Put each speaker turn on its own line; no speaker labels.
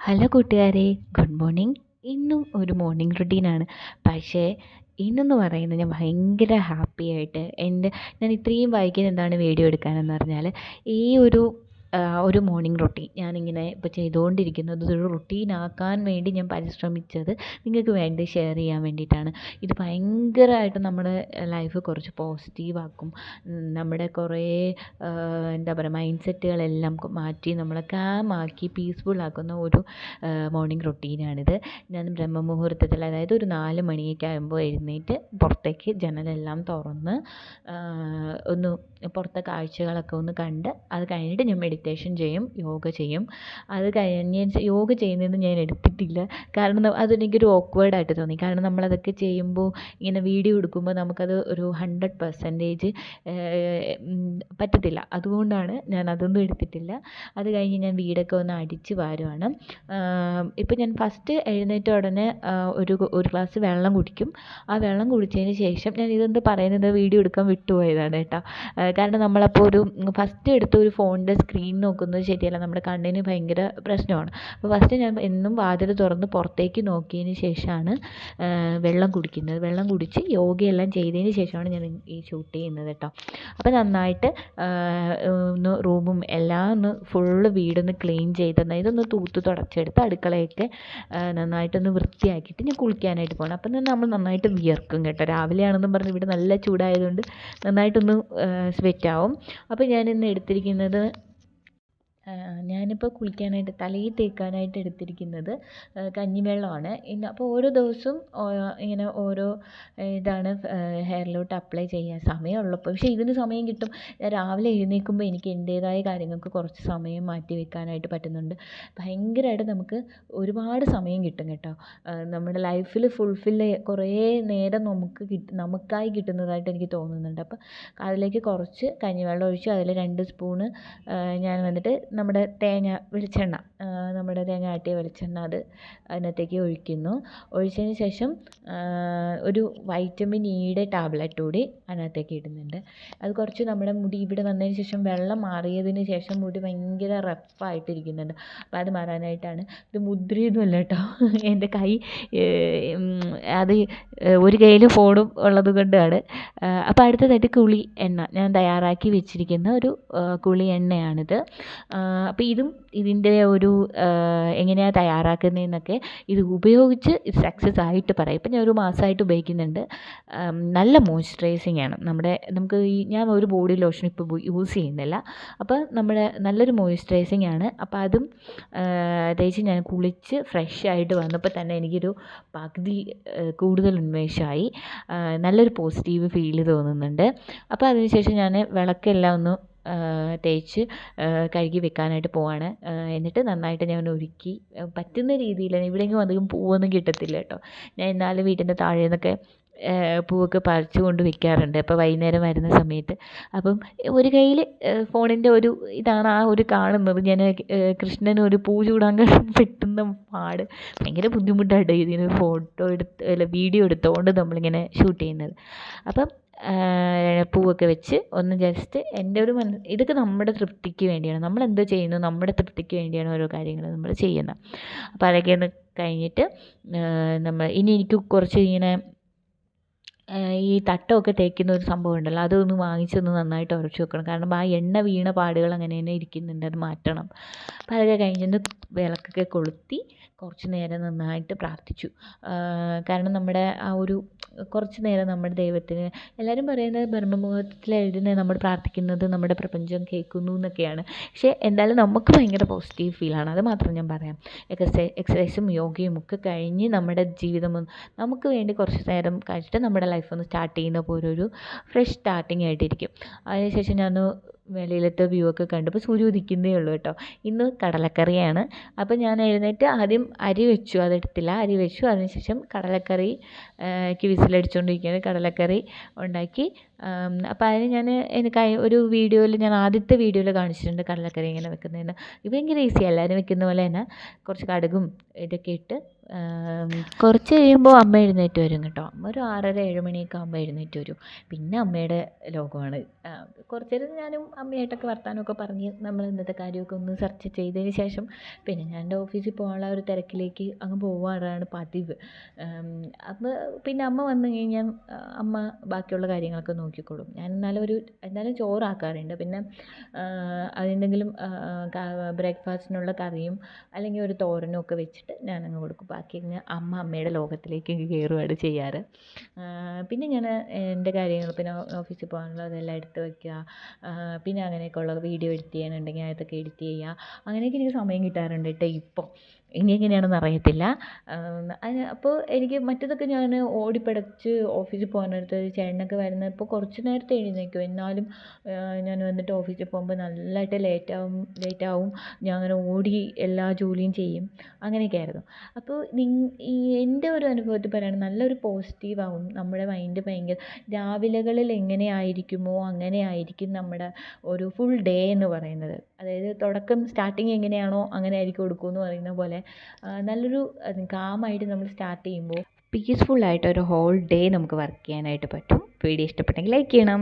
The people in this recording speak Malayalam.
ഹലോ കൂട്ടുകാരെ, ഗുഡ് മോർണിംഗ്. ഇന്നും ഒരു മോർണിംഗ് റുട്ടീനാണ്. പക്ഷേ ഇന്നെന്ന് പറയുന്നത് ഞാൻ ഭയങ്കര ഹാപ്പി ആയിട്ട് ഞാൻ ഇത്രയും വൈകിയത് എന്താണ് വീഡിയോ എടുക്കാനെന്ന് പറഞ്ഞാൽ ഈ ഒരു മോർണിംഗ് റൊട്ടീൻ ഞാനിങ്ങനെ ഇപ്പോൾ ചെയ്തുകൊണ്ടിരിക്കുന്നത് ഒരു റുട്ടീനാക്കാൻ വേണ്ടി ഞാൻ പരിശ്രമിച്ചത് നിങ്ങൾക്ക് വേണ്ടി ഷെയർ ചെയ്യാൻ വേണ്ടിയിട്ടാണ്. ഇത് ഭയങ്കരമായിട്ട് നമ്മുടെ ലൈഫ് കുറച്ച് പോസിറ്റീവാക്കും. നമ്മുടെ കുറേ എന്താ പറയുക മൈൻഡ് സെറ്റുകളെല്ലാം മാറ്റി നമ്മളെ കാമാക്കി പീസ്ഫുള്ളാക്കുന്ന ഒരു മോർണിംഗ് റൊട്ടീനാണിത്. ഞാൻ ബ്രഹ്മമുഹൂർത്തത്തിൽ, അതായത് ഒരു 4 മണിയൊക്കെ ആകുമ്പോൾ എഴുന്നേറ്റ് പുറത്തേക്ക് ജനലെല്ലാം തുറന്ന് ഒന്ന് പുറത്തെ കാഴ്ചകളൊക്കെ ഒന്ന് കണ്ട് അത് കഴിഞ്ഞിട്ട് ഞാൻ മെഡിറ്റേഷൻ ചെയ്യും, യോഗ ചെയ്യും. അത് കഴിഞ്ഞ് യോഗ ചെയ്യുന്നത് ഞാൻ എടുത്തിട്ടില്ല, കാരണം അതെനിക്കൊരു ഓക്വേർഡായിട്ട് തോന്നി. കാരണം നമ്മളതൊക്കെ ചെയ്യുമ്പോൾ ഇങ്ങനെ വീഡിയോ എടുക്കുമ്പോൾ നമുക്കത് ഒരു 100% പറ്റത്തില്ല. അതുകൊണ്ടാണ് ഞാൻ അതൊന്നും എടുത്തിട്ടില്ല. അത് കഴിഞ്ഞ് ഞാൻ വീടൊക്കെ ഒന്ന് അടിച്ച് വാരുവാണ്. ഇപ്പം ഞാൻ ഫസ്റ്റ് എഴുന്നേറ്റ ഉടനെ ഒരു ഗ്ലാസ് വെള്ളം കുടിക്കും. ആ വെള്ളം കുടിച്ചതിന് ശേഷം ഞാൻ ഇതെന്ത് പറയുന്നത് വീഡിയോ എടുക്കാൻ വിട്ടുപോയതാണ് കേട്ടോ. കാരണം നമ്മളപ്പോൾ ഫസ്റ്റ് എടുത്ത ഒരു ഫോണിൻ്റെ സ്ക്രീൻ നോക്കുന്നത് ശരിയല്ല, നമ്മുടെ കണ്ണിന് ഭയങ്കര പ്രശ്നമാണ്. അപ്പോൾ ഫസ്റ്റ് ഞാൻ എന്നും വാതിൽ തുറന്ന് പുറത്തേക്ക് നോക്കിയതിന് ശേഷമാണ് വെള്ളം കുടിക്കുന്നത്. വെള്ളം കുടിച്ച് യോഗയെല്ലാം ചെയ്തതിന് ശേഷമാണ് ഞാൻ ഈ ഷൂട്ട് ചെയ്യുന്നത് കേട്ടോ. അപ്പോൾ നന്നായിട്ട് ഒന്ന് റൂമും എല്ലാം ഒന്ന് ഫുള്ള് വീടൊന്ന് ക്ലീൻ ചെയ്ത് ഇതൊന്ന് തൂത്ത് തുടച്ചെടുത്ത് അടുക്കളയൊക്കെ നന്നായിട്ടൊന്ന് വൃത്തിയാക്കിയിട്ട് ഞാൻ കുളിക്കാനായിട്ട് പോകണം. അപ്പം തന്നെ നമ്മൾ നന്നായിട്ട് വിയർക്കും കേട്ടോ. രാവിലെയാണെന്നും പറഞ്ഞ് ഇവിടെ നല്ല ചൂടായതുകൊണ്ട് നന്നായിട്ടൊന്ന് സ്വെറ്റാവും. അപ്പോൾ ഞാനിന്ന് എടുത്തിരിക്കുന്നത് ഞാനിപ്പോൾ കുളിക്കാനായിട്ട് തലയിൽ തേക്കാനായിട്ട് എടുത്തിരിക്കുന്നത് കഞ്ഞിവെള്ളമാണ്. അപ്പോൾ ഓരോ ദിവസവും ഇങ്ങനെ ഓരോ ഇതാണ് ഹെയറിലോട്ട് അപ്ലൈ ചെയ്യാൻ സമയമുള്ളപ്പോൾ. പക്ഷേ ഇതിന് സമയം കിട്ടും. ഞാൻ രാവിലെ എഴുന്നേൽക്കുമ്പോൾ എനിക്ക് എൻ്റേതായ കാര്യങ്ങൾക്ക് കുറച്ച് സമയം മാറ്റി വെക്കാനായിട്ട് പറ്റുന്നുണ്ട്. ഭയങ്കരമായിട്ട് നമുക്ക് ഒരുപാട് സമയം കിട്ടും കേട്ടോ. നമ്മുടെ ലൈഫിൽ കുറേ നേരം നമുക്കായി കിട്ടുന്നതായിട്ട് എനിക്ക് തോന്നുന്നുണ്ട്. അപ്പോൾ അതിലേക്ക് കുറച്ച് കഞ്ഞിവെള്ളം ഒഴിച്ച് അതിൽ 2 സ്പൂണ് ഞാൻ വന്നിട്ട് നമ്മുടെ വെളിച്ചെണ്ണ, നമ്മുടെ തേങ്ങ ആട്ടിയ വെളിച്ചെണ്ണ അത് അതിനകത്തേക്ക് ഒഴിക്കുന്നു. ഒഴിച്ചതിന് ശേഷം ഒരു വൈറ്റമിൻ ഇയുടെ ടാബ്ലറ്റ് കൂടി അതിനകത്തേക്ക് ഇടുന്നുണ്ട്. അത് കുറച്ച് നമ്മുടെ മുടി ഇവിടെ വന്നതിന് ശേഷം വെള്ളം മാറിയതിന് ശേഷം മുടി ഭയങ്കര റഫായിട്ടിരിക്കുന്നുണ്ട്. അപ്പോൾ അത് മാറാനായിട്ടാണ്. ഇത് മുദ്രയൊന്നുമല്ല കേട്ടോ, എൻ്റെ കൈ അത് ഒരു കയ്യിൽ ഫോണും ഉള്ളത് കൊണ്ടാണ്. അപ്പോൾ അടുത്തതായിട്ട് കുളി എണ്ണ ഞാൻ തയ്യാറാക്കി വെച്ചിരിക്കുന്ന ഒരു കുളി എണ്ണയാണിത്. അപ്പോൾ ഇതിൻ്റെ എങ്ങനെയാണ് തയ്യാറാക്കുന്നതെന്നൊക്കെ ഇത് ഉപയോഗിച്ച് ഇത് സക്സസ് ആയിട്ട് പറയാം. ഇപ്പം ഞാൻ ഒരു മാസമായിട്ട് ഉപയോഗിക്കുന്നുണ്ട്. നല്ല മോയ്സ്ചറൈസിങ് ആണ്. നമുക്ക് ഞാൻ ഒരു ബോഡി ലോഷൻ ഇപ്പോൾ യൂസ് ചെയ്യുന്നില്ല. അപ്പോൾ നല്ലൊരു മോയ്സ്ചറൈസിങ് ആണ്. അപ്പോൾ അതും തേച്ച് ഞാൻ കുളിച്ച് ഫ്രഷ് ആയിട്ട് വന്നപ്പോൾ തന്നെ എനിക്കൊരു പകുതി കൂടുതൽ ഉന്മേഷമായി, നല്ലൊരു പോസിറ്റീവ് ഫീല് തോന്നുന്നുണ്ട്. അപ്പോൾ അതിനുശേഷം ഞാൻ വിളക്കെല്ലാം ഒന്ന് തേച്ച് കഴുകി വെക്കാനായിട്ട് പോവാണ്. എന്നിട്ട് നന്നായിട്ട് ഞാൻ ഒരുക്കി പറ്റുന്ന രീതിയിൽ, ഇവിടെയെങ്കിലും അധികം പൂവൊന്നും കിട്ടത്തില്ല കേട്ടോ. ഞാൻ എന്നാലും വീട്ടിൻ്റെ താഴെ നിന്നൊക്കെ പൂവൊക്കെ പറിച്ചു കൊണ്ട് വെക്കാറുണ്ട് അപ്പോൾ വൈകുന്നേരം വരുന്ന സമയത്ത്. അപ്പം ഒരു കയ്യിൽ ഫോണിൻ്റെ ഇതാണ് ആ കാണുന്നത്. ഞാൻ കൃഷ്ണന് ഒരു പൂ ചൂടാൻ പെട്ടുന്ന പാട് ഭയങ്കര ബുദ്ധിമുട്ടായിട്ട് ഇതിന് വീഡിയോ എടുത്തുകൊണ്ട് നമ്മളിങ്ങനെ ഷൂട്ട് ചെയ്യുന്നത്. അപ്പം പൂവൊക്കെ വെച്ച് ഒന്ന് ജസ്റ്റ് ഇതൊക്കെ നമ്മുടെ തൃപ്തിക്ക് വേണ്ടിയാണ്. നമ്മളെന്തോ ചെയ്യുന്നു നമ്മുടെ തൃപ്തിക്ക് വേണ്ടിയാണ് ഓരോ കാര്യങ്ങൾ നമ്മൾ ചെയ്യുന്നത്. അപ്പോൾ അതൊക്കെ ഒന്ന് കഴിഞ്ഞിട്ട് ഇനി എനിക്ക് കുറച്ച് ഇങ്ങനെ ഈ തട്ടമൊക്കെ തേക്കുന്ന ഒരു സംഭവം ഉണ്ടല്ലോ, അതൊന്ന് വാങ്ങിച്ചൊന്ന് നന്നായിട്ട് ഉരച്ച് വെക്കണം. കാരണം ആ എണ്ണ വീണ പാടുകൾ അങ്ങനെ തന്നെ ഇരിക്കുന്നുണ്ട്, അത് മാറ്റണം. അപ്പോൾ അതൊക്കെ കഴിഞ്ഞൊന്ന് വിളക്കൊക്കെ കൊളുത്തി കുറച്ച് നേരം നന്നായിട്ട് പ്രാർത്ഥിച്ചു. കാരണം നമ്മുടെ കുറച്ച് നേരം നമ്മുടെ ദൈവത്തിന്, എല്ലാവരും പറയുന്നത് ബ്രഹ്മമുഹൂർത്തത്തിൽ എഴുതുന്നത് നമ്മൾ പ്രാർത്ഥിക്കുന്നത് നമ്മുടെ പ്രപഞ്ചം കേൾക്കുന്നു എന്നൊക്കെയാണ്. പക്ഷേ എന്തായാലും നമുക്ക് ഭയങ്കര പോസിറ്റീവ് ഫീലാണ്, അത് മാത്രം ഞാൻ പറയാം. എക്സസൈസും യോഗയും ഒക്കെ കഴിഞ്ഞ് നമ്മുടെ ജീവിതം നമുക്ക് വേണ്ടി കുറച്ച് നേരം കഴിച്ചിട്ട് നമ്മുടെ ലൈഫ് ഒന്ന് സ്റ്റാർട്ട് ചെയ്യുന്ന പോലെ ഒരു ഫ്രഷ് സ്റ്റാർട്ടിങ് ആയിട്ടിരിക്കും. അതിനുശേഷം ഞാൻ വെളിയിലത്തെ വ്യൂ ഒക്കെ കണ്ടപ്പോൾ സൂര്യൻ ഉദിക്കുന്നേ ഉള്ളൂ കേട്ടോ. ഇന്ന് കടലക്കറിയാണ്. അപ്പോൾ ഞാൻ എഴുന്നേറ്റ് ആദ്യം അരി വെച്ചു, അതെടുത്തില്ല, അരി വെച്ചു. അതിനുശേഷം കടലക്കറിക്ക് വിസിലടിച്ചുകൊണ്ടിരിക്കുന്നത് കടലക്കറി ഉണ്ടാക്കി. അപ്പോൾ അതിന് ഞാൻ ഒരു വീഡിയോയിൽ, ഞാൻ ആദ്യത്തെ വീഡിയോയിൽ കാണിച്ചിട്ടുണ്ട് കടലക്കറി ഇങ്ങനെ വെക്കുന്നതെന്ന്. ഇത് ഭയങ്കര ഈസി, എല്ലാവരും വെക്കുന്ന പോലെ തന്നെ കുറച്ച് കടുകും ഇതൊക്കെ ഇട്ട് കുറച്ച് കഴിയുമ്പോൾ അമ്മ എഴുന്നേറ്റ് വരും കേട്ടോ. അമ്മ ഒരു 6:30-7 മണിയൊക്കെ ആകുമ്പോൾ എഴുന്നേറ്റ് വരും. പിന്നെ അമ്മയുടെ ലോകമാണ്. കുറച്ച് നേരം ഞാനും അമ്മയായിട്ടൊക്കെ വർത്താനമൊക്കെ പറഞ്ഞ് നമ്മൾ ഇന്നത്തെ കാര്യമൊക്കെ ഒന്ന് സെർച്ച് ചെയ്തതിന് ശേഷം പിന്നെ ഞാൻ എൻ്റെ ഓഫീസിൽ പോകാനുള്ള ഒരു തിരക്കിലേക്ക് അങ്ങ് പോവാറാണ് പതിവ്. അപ്പോൾ പിന്നെ അമ്മ വന്നു കഴിഞ്ഞാൽ അമ്മ ബാക്കിയുള്ള കാര്യങ്ങളൊക്കെ നോക്കിക്കോളും. ഞാൻ എന്നാലും ചോറാക്കാറുണ്ട്. പിന്നെ അതെന്തെങ്കിലും ബ്രേക്ക്ഫാസ്റ്റിനുള്ള കറിയും അല്ലെങ്കിൽ ഒരു തോരനും ഒക്കെ വെച്ചിട്ട് ഞാനങ്ങ് കൊടുക്കും. ബാക്കി അങ്ങ് അമ്മയുടെ ലോകത്തിലേക്ക് കയറുകയാണ് ചെയ്യാറ്. പിന്നെ ഞാൻ എൻ്റെ കാര്യങ്ങൾ പിന്നെ ഓഫീസിൽ പോകാനുള്ളതെല്ലാം എടുത്ത് വയ്ക്കുക. പിന്നെ അങ്ങനെയൊക്കെ ഉള്ള വീഡിയോ എഡിറ്റ് ചെയ്യാനുണ്ടെങ്കിൽ അതൊക്കെ എഡിറ്റ് ചെയ്യുക. അങ്ങനെയൊക്കെ എനിക്ക് സമയം കിട്ടാറുണ്ട് കേട്ടോ ഇപ്പോൾ. ഇനി എങ്ങനെയാണെന്ന് അറിയത്തില്ല. അപ്പോൾ എനിക്ക് മറ്റേതൊക്കെ ഞാൻ ഓടിപ്പിടച്ച് ഓഫീസിൽ പോകാനടുത്ത് ചേട്ടനൊക്കെ വരുന്നത് ഇപ്പോൾ കുറച്ച് നേരത്തെ എഴുന്നേൽക്കും. എന്നാലും ഞാൻ വന്നിട്ട് ഓഫീസിൽ പോകുമ്പോൾ നല്ലതായിട്ട് ലേറ്റാവും. ഞാൻ അങ്ങനെ ഓടി എല്ലാ ജോലിയും ചെയ്യും. അങ്ങനെയൊക്കെ ആയിരുന്നു. അപ്പോൾ എൻ്റെ ഒരു അനുഭവത്തിൽ പറയുകയാണെങ്കിൽ നല്ലൊരു പോസിറ്റീവാവും. നമ്മുടെ മൈൻഡ് ഭയങ്കര രാവിലെകളിൽ എങ്ങനെയായിരിക്കുമോ അങ്ങനെ ആയിരിക്കും നമ്മുടെ ഒരു ഫുൾ ഡേ എന്ന് പറയുന്നത്. അതായത് തുടക്കം സ്റ്റാർട്ടിങ് എങ്ങനെയാണോ അങ്ങനെ ആയിരിക്കും കൊടുക്കുമെന്ന് പറയുന്ന പോലെ നല്ലൊരു കാമായിട്ട് നമ്മൾ സ്റ്റാർട്ട് ചെയ്യുമ്പോൾ പീസ്ഫുള്ളായിട്ട് ഒരു ഹോൾ ഡേ നമുക്ക് വർക്ക് ചെയ്യാനായിട്ട് പറ്റും. വീഡിയോ ഇഷ്ടപ്പെട്ടെങ്കിൽ ലൈക്ക് ചെയ്യണം.